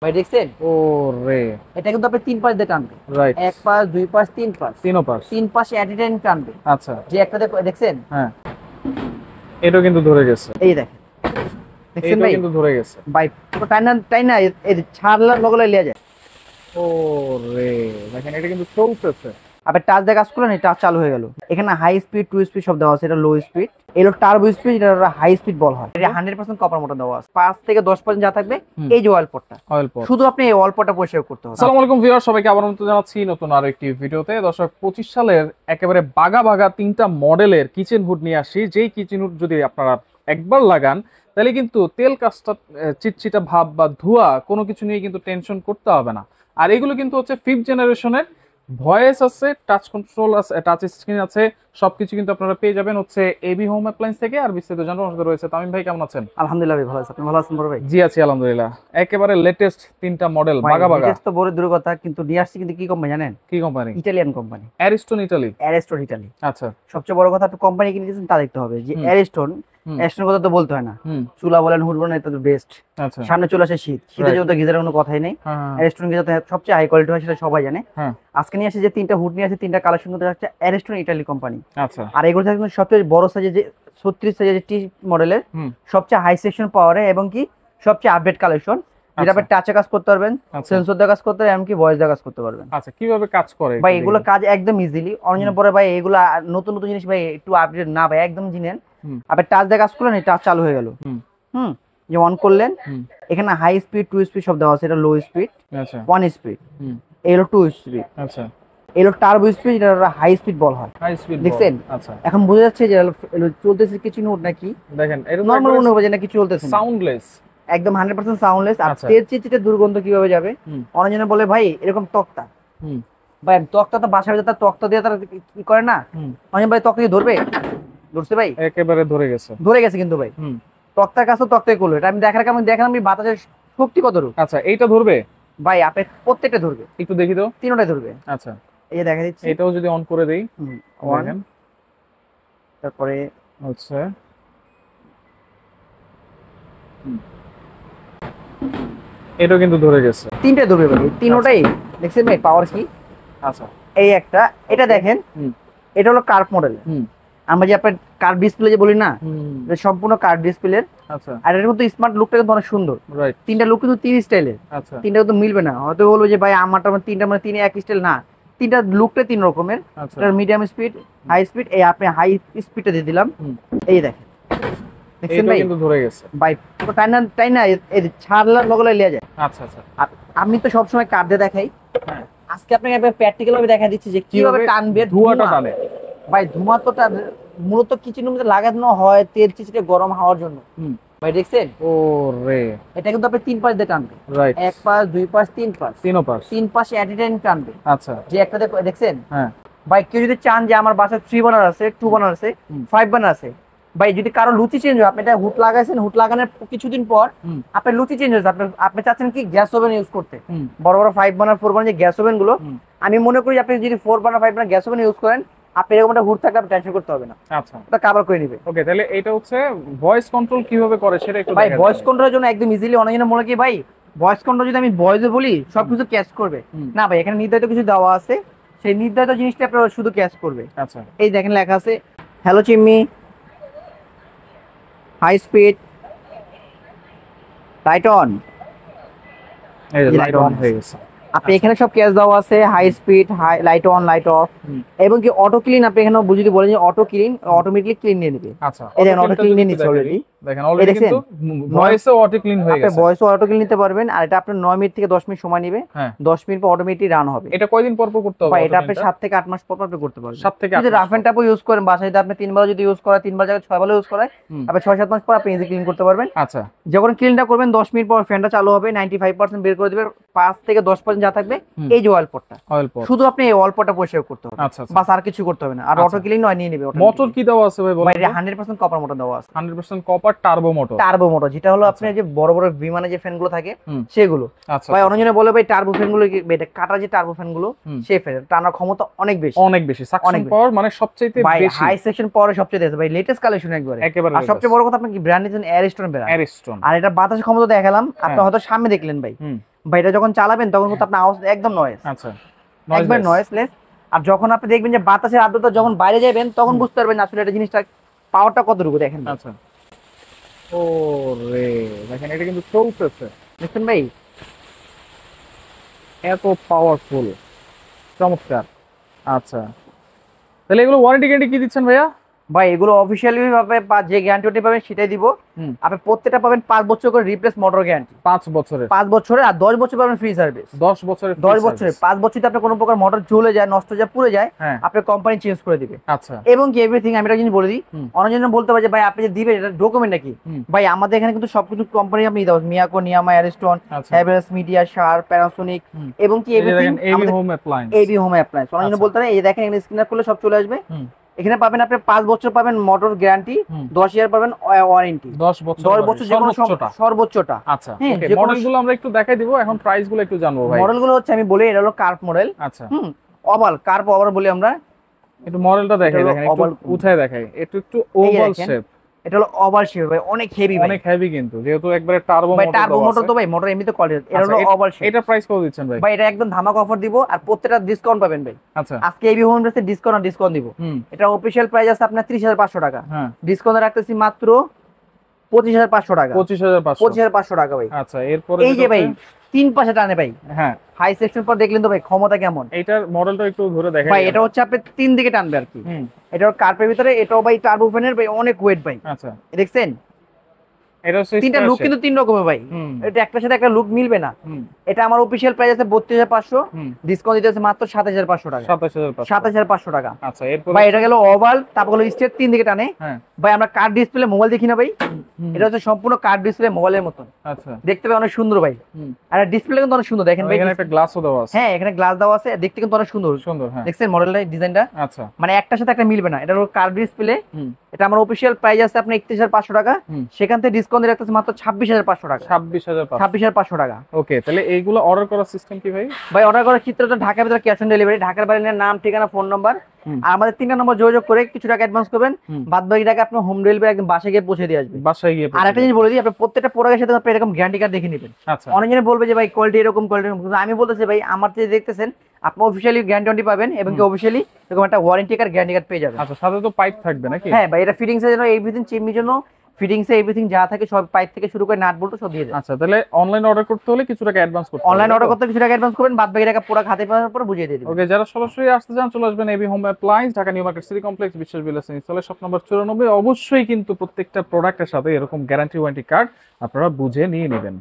ভাই দেখছেন ওরে এটা কিন্তু আপনি তিন পাশ দিয়ে টানবে। রাইট। এক পাশ, দুই পাশ, তিন পাশ, তিনও পাশ। তিন পাশে এট এ টাইম টানবে। আচ্ছা। যে একটা দেখছেন, হ্যাঁ, এটাও কিন্তু ধরে গেছে। এই দেখেন, দেখছেন এইটাও ভাই? কিন্তু ধরে গেছে। ভাই পুরো টাইনা টাইনা এই ছাড়লার লগে লিয়া যায়। ওরে দেখেন, এটা কিন্তু চলতেছে। আপনি টাচ দিয়ে কাজ করলেন, এই টাচ চালু হয়ে গেল। এখানে হাই স্পিড, টু স্পিড সব দেওয়া আছে। এটা লো স্পিড, এলো টার্বো স্পিড, এটা হাই স্পিড বল হয়। এটা 100% কপার মোটর দেওয়া আছে। 5 থেকে 10% যা থাকবে এই যে অয়েল পটটা, অয়েল পট। শুধু আপনি এই অয়েল পটটা পরিষ্কার করতে হবে। আসসালামু আলাইকুম ভিউয়ার, সবাইকে আবার নতুন জানাচ্ছি নতুন আরো একটি ভিডিওতে। দর্শক, 25 সালের একেবারে বাগা বাগা তিনটা মডেলের কিচেন হুড নিয়ে আসছি। যেই কিচেন হুড যদি আপনারা একবার লাগান, তাহলে কিন্তু তেল কাজটা চিটচিটা ভাব বা ধোয়া কোনো কিছু নিয়ে কিন্তু টেনশন করতে হবে না। আর এগুলো কিন্তু হচ্ছে 5th জেনারেশনের, ভয়েস আছে, টাচ কন্ট্রোল আছে, টাচ স্ক্রিন আছে, সবকিছু কিন্তু আপনারা পেয়ে যাবেন হচ্ছে এবি হোম অ্যাপ্লায়েন্স থেকে। আর বিস্তারিত জানার সাথে রয়েছে তামিম ভাই। কেমন আছেন? আলহামদুলিল্লাহ ভাই, ভালো আছি। আপনি ভালো আছেন বড় ভাই? জি আছি আলহামদুলিল্লাহ। একেবারে লেটেস্ট তিনটা মডেল ভাই বাগা বাগা। লেটেস্ট তো বড় দূর কথা, কিন্তু নিয়ে আসছি কিন্তু কি কোম্পানি জানেন? কি company? Italian company, Ariston Italy. Ariston Italy. আচ্ছা। সবচেয়ে বড় কথা, আপনি কোম্পানি কিনে দিয়েছেন তা দেখতে হবে যে হুম অ্যারেস্টন। হুম অ্যারেস্টনের কথা তো বলতে হয় না, হুম। চুলা বলেন, হুড বলেন, এটা তো বেস্ট। আচ্ছা। সামনে চলে আসে শীত, শীতের রাইট। জন্য তো গিজারের কোনো কথাই নেই। হ্যাঁ হ্যাঁ অ্যারেস্টন গিজার তো সবচেয়ে হাই কোয়ালিটি হয়, সেটা সবাই জানে। হ্যাঁ। আজকে নিয়ে আসে যে তিনটা হুড নিয়ে আসে, তিনটা কালেকশন করতে যাচ্ছে অ্যারেস্টন ইটালি কোম্পানি। আচ্ছা। আর এগুলো থাকবে সবচেয়ে বড় সাইজে, যে 36 সাইজের যে টি মডেলের, হুম। সবচেয়ে হাই সেকশন পাওয়ারে এবং কি সবচেয়ে আপডেট কালেকশন, যেটা আপনি আচ্ছা টাচে কাজ করতে পারবেন, আচ্ছা সেন্সর দিয়ে কাজ করতে পারবেন, এমনকি ভয়েস দিয়ে কাজ করতে পারবেন। আচ্ছা। কিভাবে কাজ করে ভাই একটু এগুলো দেখি। কাজ একদম ইজিলি অরিজিনাল। পরে ভাই এগুলো নতুন নতুন জিনিস ভাই, একটু আপডেট না ভাই, একদম জিনেন। হুম আপনি টাচ দিয়ে কাজ করলেন, এই টাচ চালু হয়ে গেল। হুম হুম, যে অন করলেন, হুম। এখানে হাই স্পিড, টু স্পিড সব দেওয়া আছে। এটা লো স্পিড, আচ্ছা। 1 স্পিড, হুম। এলো 2 স্পিড, আচ্ছা। এলো টার্বো স্পিড, এটা হাই স্পিড বল হয়। হাই স্পিড বল। দেখছেন? আচ্ছা। এখন বোঝা যাচ্ছে যে চলতেছে কিছু নোট নাকি দেখেন, এটা তো নর্মাল একবারে মনে হবে যে নাকি চলতেছে না। সাউন্ডলেস। একদম 100% সাউন্ডলেস। আর আচ্ছা। তেল চিটচিটে দুর্গন্ধ কিভাবে যাবে? হুম অনেকজনে বলে ভাই এরকম তক্তা, হুম ভাই তক্তা তো বাসায় তার তক্তা দিয়ে তারা কি করে না? হুম। অনেক ভাই তক্তা দিয়ে ধরবে, ধরছে ভাই, একেবারে ধরে গেছে। ধরে গেছে কিন্তু ভাই। হুম। তক্তার কাছে তক্তাই করলো, এটা আমি দেখার কেমন দেখালাম বাতাসের শক্তি কত রূপ। আচ্ছা, এইটা ধরবে? ভাই আপনি প্রত্যেকটা ধরবে, একটু দেখি তো। তিনটাই ধরবে। আচ্ছা। এই যে দেখা দিচ্ছি। এটাও যদি অন করে দেই, ওয়ান, দেখেন তারপরে হচ্ছে। হুম। এটাও কিন্তু ধরে গেছে। তিনটাই ধরবে ভাই, তিনটাই। দেখছেন ভাই পাওয়ার কি? আচ্ছা। এই একটা, এটা দেখেন, হুম এটা হলো কার্ভ মডেল। হুম আমরা যে আপনার কার্ভ ডিসপ্লে যে বলি না, হুম। এটা সম্পূর্ণ কার্ভ ডিসপ্লের। আচ্ছা। আর এর কিন্তু স্মার্ট লুকটা কিন্তু অনেক সুন্দর। রাইট। তিনটা লুক কিন্তু তিন স্টাইলের, আচ্ছা তিনটা কিন্তু মিলবে না। হয়তো বলবো যে ভাই আমারটা মানে তিনটা মানে তিনে এক স্টাইল না, তিনটা লুকটা তিন রকমের। আচ্ছা। এটা মিডিয়াম স্পিড, হাই স্পিড। এই আপনি হাই স্পিডটা দিয়ে দিলাম, হুম। এই দেখেন, দেখছেন এটাও ভাই? কিন্তু ধরে গেছে। ভাই পুরো টাইনা টাইনা এই ছাড়লার লগে লিয়া যায়। আচ্ছা আচ্ছা। আর আমি তো সবসময় কার্ভ দিয়ে দেখাই, হ্যাঁ। আজকে আপনাকে একবার প্র্যাকটিক্যাল ভাবে দেখা দিচ্ছি যে কিভাবে টানবে। ধোঁয়াটা টানে। ভাই ধোঁয়া তো মূলত কিচেনের মধ্যে লাগানো হয় তেল চিচিটে গরম হওয়ার জন্য। হুম। ভাই দেখছেন? ওরে এটা কিন্তু আপনি তিন পাশ দিয়ে টানবে। রাইট। এক পাশ, দুই পাশ, তিন পাশ, তিনও পাশ। তিন পাশে এট এ টাইম টানবে। আচ্ছা। যে একটা দেখছেন? হ্যাঁ। ভাই কেউ যদি চান যে আমার বাসায় 3 বার্নার আছে, 2 বার্নার আছে, হুম 5 বার্নার আছে, ভাই যদি কারো লুচি চেঞ্জ হয়, আপনি এটা হুট লাগাইছেন, হুট লাগানোর কিছুদিন পর হুম আপনার লুচি চেঞ্জ হয়েছে, আপনি আপনি চাচ্ছেন কি গ্যাস ওভেন ইউজ করতে, হুম বড় বড় 5 বার্নার 4 বার্নার যে গ্যাস ওভেন গুলো। হুম। আমি মনে করি আপনি যদি 4 বার্নার 5 বার্নার গ্যাস ওভেন ইউজ করেন, আপনি এরকম একটা হুট থাকলে আপনি টেনশন করতে হবে না, আচ্ছা। ওটা কভার করে নিবে। ওকে, তাহলে এটা হচ্ছে ভয়েস কন্ট্রোল কিভাবে করে সেটা একটু ভাই দেখা ভয়েস যাবে। কন্ট্রোলের জন্য একদম ইজিলি। অনেকজন মনে কি ভাই ভয়েস কন্ট্রোল যদি আমি ভয়েসে বলি সবকিছু ক্যাচ করবে, হুম। না ভাই, এখানে নির্ধারিত কিছু দেওয়া আছে, সেই নির্ধারিত জিনিসটা আপনার শুধু ক্যাচ করবে। আচ্ছা। এই দেখেন লেখা আছে হ্যালো চিম্মি, হাই স্পিড, লাইট অন। এই যে এই লাইট লাইট অন অন হয়ে গেছে। আপনি এখানে সব ক্যাচ দেওয়া আছে, high speed, high light on, light off, হুম। এবং কি অটো ক্লিন। আপনি এখানে যদি বলেন যে অটো ক্লিন, অটোমেটিকলি ক্লিন নিয়ে নেবে। আচ্ছা। এই দেখেন অটো ক্লিনটা ক্লিন যদি নিয়ে একটু নিচ্ছে দেখা অলরেডি। দিই, দেখেন অলরেডি দেখছেন? কিন্তু ভয়েসে অটো ক্লিন হয়ে আপনি গেছে। ভয়েস অটো ক্লিন নিতে পারবেন। আর এটা আপনার 9 মিনিট থেকে 10 মিনিট সময় নেবে, হ্যাঁ। 10 মিনিট পর অটোমেটিক রান হবে। এটা কয়দিন পর পর করতে হবে ভাই অটো এটা আপনি ক্লিনটা? 7 থেকে 8 মাস পর পর আপনি করতে পারবেন। 7 থেকে 8 যদি মাস রাফ এন্ড পর। টাফও ইউজ করেন, বাসায় যদি আপনি 3 বার যদি ইউজ করেন, 3 বার জায়গায় 6 বার ইউজ করেন, হুম। আপনি 6-7 মাস পর আপনি ইজি ক্লিন করতে পারবেন। আচ্ছা। যখন ক্লিনটা করবেন 10 মিনিট পর ফ্যানটা চালু হবে, 95% বের করে দিবে, 5 থেকে 10% যা থাকবে হুম। এই যে অয়েল পটটা, অয়েল পট। শুধু আপনি এই অয়েল পটটা পরিষ্কার করতে হবে, আচ্ছা আচ্ছা। বাস আর কিছু করতে হবে না। আর আচ্ছা। অটো ক্লিন নয় নিয়ে নেবে। মোটর কি দেওয়া আছে ভাই বলেন ভাই তো? এটা 100% কপার মোটর দেওয়া আছে। 100% copper turbo motor. Turbo motor, যেটা হলো আচ্ছা। আপনার যে বড় বড় বিমানে যে ফ্যানগুলো থাকে হুম। সেগুলো। আচ্ছা ভাই আচ্ছা। অনেকজনে বলে ভাই টার্বো ফ্যানগুলো কি, এটা কাটা যে টার্বো ফ্যানগুলো, হুম। সেই ফ্যান টানার ক্ষমতা অনেক বেশি, অনেক বেশি সাকশন অনেক বেশি। পাওয়ার, মানে সবচাইতে ভাই বেশি। হাই সেকশন পাওয়ারে সবচেয়ে আছে ভাই, লেটেস্ট কালেকশন একবারে। একেবারে আর সবচেয়ে বড় কথা, আপনি কি ব্র্যান্ড নিছেন? Ariston brand. অ্যারিস্টন। আর এটা বাতাস ক্ষমতা দেখালাম, আপনি হ্যাঁ। হয়তো সামনে দেখলেন ভাই, হুম। বা এটা যখন চালাবেন তখন কিন্তু আপনার আওয়াজ একদম নয়েজ, আচ্ছা একবার নয়েজলেস। আর যখন আপনি দেখবেন যে বাতাসের আর্দ্রতা যখন বাইরে যাবেন তখন বুঝতে পারবেন আসলে এটা জিনিসটা পাওয়ারটা কতটুকু। দেখেন আচ্ছা ও রে দেখেন এটা কিন্তু চলতেছে, দেখছেন ভাই, এত পাওয়ারফুল, চমৎকার। আচ্ছা তাহলে এগুলো ওয়ারেন্টি গ্যারান্টি কি দিচ্ছেন ভাইয়া? ভাই এগুলো অফিসিয়ালি ভাবে বা যে গ্যারান্টি পাবেন সেটাই দিব। আপনি প্রত্যেকটা পাবেন 5 বছর করে রিপ্লেস মোটর গ্যারান্টি, 5 বছরের 5 বছরে, আর 10 বছর পাবেন ফ্রি সার্ভিস। 10 বছরের 10 বছরে 5 বছর যদি আপনার কোনো প্রকার মোটর জ্বলে যায়, নষ্ট যায়, পুড়ে যায়, হ্যাঁ আপনার কোম্পানি চেঞ্জ করে দিবে। আচ্ছা এবং কি এভরিথিং আমি একটা জিনিস বলে দিই, অনেকজন বলতে পারে যে ভাই আপনি যে দিবেন এটা ডকুমেন্ট নাকি। ভাই আমাদের এখানে কিন্তু সবকিছু কোম্পানি আপনি দাও, মিয়াকো, নিয়ামা, অ্যারিস্টন, আচ্ছা হ্যাভেলস, মিডিয়া, শার, প্যানাসোনিক, এবং কি এই যে এভরিথিং দেখেন AB home appliance, AB home appliance. অনেকজন আচ্ছা। বলতে পারে এই যে দেখেন এখানে স্ক্যানার করলে সব চলে আসবে। হুম এখানে পাবেন আপনি 5 বছর পাবেন মোটর গ্যারান্টি, 10,000 পাবেন ওয়ারেন্টি, 10 বছর 10 বছর যে কোনো সর্বোচ্চটা। সর্বোচ্চটা। আচ্ছা হ্যাঁ, ওকে যে কোনো মডেলগুলো আমরা একটু দেখাই দিব, এখন প্রাইস গুলো একটু জানবো ভাই। মডেলগুলো হচ্ছে আমি বলি এটা হলো কার্ভ মডেল। আচ্ছা ওভাল, কার্ভ ওভাল বলি আমরা। একটু মডেলটা দেখাই, এটা হলো দেখেন একটু oval। উঠায় দেখাই, একটু এই যে ওভাল দেখেন, শেপ, এটা হলো ওভাল শেপ ভাই, অনেক হেভি ভাই। অনেক হেভি কিন্তু, যেহেতু একবারে টার্বো ভাই মোটর টার্বো মোটর তো ভাই, মোটর এমনিতে কোয়ালিটি। এটা হলো ওভাল শেপ। এটা প্রাইস কত দিচ্ছেন ভাই? ভাই এটা একদম ধামাকা অফার দিব, আর প্রত্যেকটা ডিসকাউন্ট পাবেন ভাই। আচ্ছা আজকে এবি হোম রেসে ডিসকাউন্ট দিব। এটা অফিশিয়াল প্রাইস আছে আপনার 30,500 টাকা, হ্যাঁ ডিসকাউন্ট রাখতেছি মাত্র 25,500 টাকা। 25,500 25,500 টাকা ভাই। আচ্ছা এরপরে এই যে ভাই 3 পাশে টানে ভাই, হ্যাঁ হাই সেকশন পর দেখলেন তো ভাই ক্ষমতা কেমন। এইটার মডেলটা একটু ধরে দেখাই ভাই এটা হচ্ছে আপনি 3 দিকে টানবে আর কি। হুম এটা কার্পের ভিতরে, এটাও ভাই টার্বো ফ্যানের ভাই, অনেক ওয়েট ভাই। আচ্ছা দেখছেন এটা হচ্ছে তিনটা লুক কিন্তু 3 রকমের ভাই, হুম এটা একটার সাথে একটা লুক মিলবে না। হুম এটা আমার অফিশিয়াল প্রাইস আছে 32,500, হুম ডিসকাউন্ট দিতে আছে মাত্র 27,500 টাকা। 27,500 27,500 টাকা। আচ্ছা এরপর ভাই এটা গেল ওভাল, তারপর হলো স্ট্রেট 3 দিকে টানে। হ্যাঁ ভাই আমরা কার্ড ডিসপ্লে মোবাইল দেখি না ভাই, হুম, এটা হচ্ছে সম্পূর্ণ কার্ড ডিসপ্লে মোবাইলের মতন আচ্ছা দেখতে পাই, অনেক সুন্দর ভাই। হুম আর ডিসপ্লে কিন্তু অনেক সুন্দর, দেখেন ভাই। এখানে একটা গ্লাসও দেওয়া আছে, হ্যাঁ এখানে গ্লাস দেওয়া আছে, দেখতে কিন্তু অনেক সুন্দর। সুন্দর হ্যাঁ দেখছেন মডেলটা, ডিজাইনটা আচ্ছা মানে একটার সাথে একটা মিলবে না। এটা হলো কার্ড ডিসপ্লে। হুম এটা আমার অফিশিয়াল প্রাইস আছে আপনার 31,500 টাকা, হুম সেখান থেকে ডিসকাউন্ট দিয়ে রাখতেছে মাত্র 26,500 টাকা। 26,500 26,500 টাকা। ওকে তাহলে এইগুলো অর্ডার করার সিস্টেম কি ভাই? ভাই অর্ডার করার চিত্রটা ঢাকার ভিতরে ক্যাশ অন ডেলিভারি, ঢাকার বাইরে নাম, ঠিকানা, ফোন নাম্বার, হুম। আর আমাদের 3টা নম্বর যোগাযোগ করে কিছু টাকা অ্যাডভান্স করবেন, হুম। বাদ বাকি টাকা আপনি হোম ডেলিভারি একদম বাসায় গিয়ে পৌঁছে দিয়ে আসবেন। বাসায় গিয়ে আর একটা জিনিস বলে দিই, আপনি প্রত্যেকটা প্রোডাক্টের সাথে আপনি এরকম গ্যারান্টি কার্ড দেখে নেবেন। আচ্ছা অনেকজনে বলবে যে ভাই কোয়ালিটি এরকম, কোয়ালিটি এরকম, কিন্তু আমি বলতেছি ভাই আমার যে দেখতেছেন আপনি অফিশিয়ালি গ্যারান্টি পাবেন, এবং কি অফিশিয়ালি এরকম একটা ওয়ারেন্টি কার্ড, গ্যারান্টি কার্ড পেয়ে যাবেন। আচ্ছা সাথে তো পাইপ থাকবে নাকি? হ্যাঁ ভাই, এটা ফিটিংস এর জন্য, এভরিথিং চিমনির জন্য ফিটিংস এ এভরিথিং যা থাকে সব, পাইপ থেকে শুরু করে নাট বল্টু সব দিয়ে দেয়। আচ্ছা তাহলে অনলাইন অর্ডার করতে হলে কিছু টাকা অ্যাডভান্স করতে হবে, অনলাইন তাই তো? অর্ডার করতে কিছু টাকা অ্যাডভান্স করবেন, বাদ বাকি টাকা পুরো হাতে পাওয়ার পর বুঝিয়ে দিয়ে দিবেন। ওকে যারা সরাসরি আসতে চান চলে আসবেন AB home appliance, Dhaka new market city complex, বিশ্বাস বিলাস ইনস্টলের শপ নম্বর 94। অবশ্যই কিন্তু প্রত্যেকটা প্রোডাক্টের সাথে এরকম গ্যারান্টি ওয়ারেন্টি কার্ড আপনারা বুঝে নিয়ে নেবেন।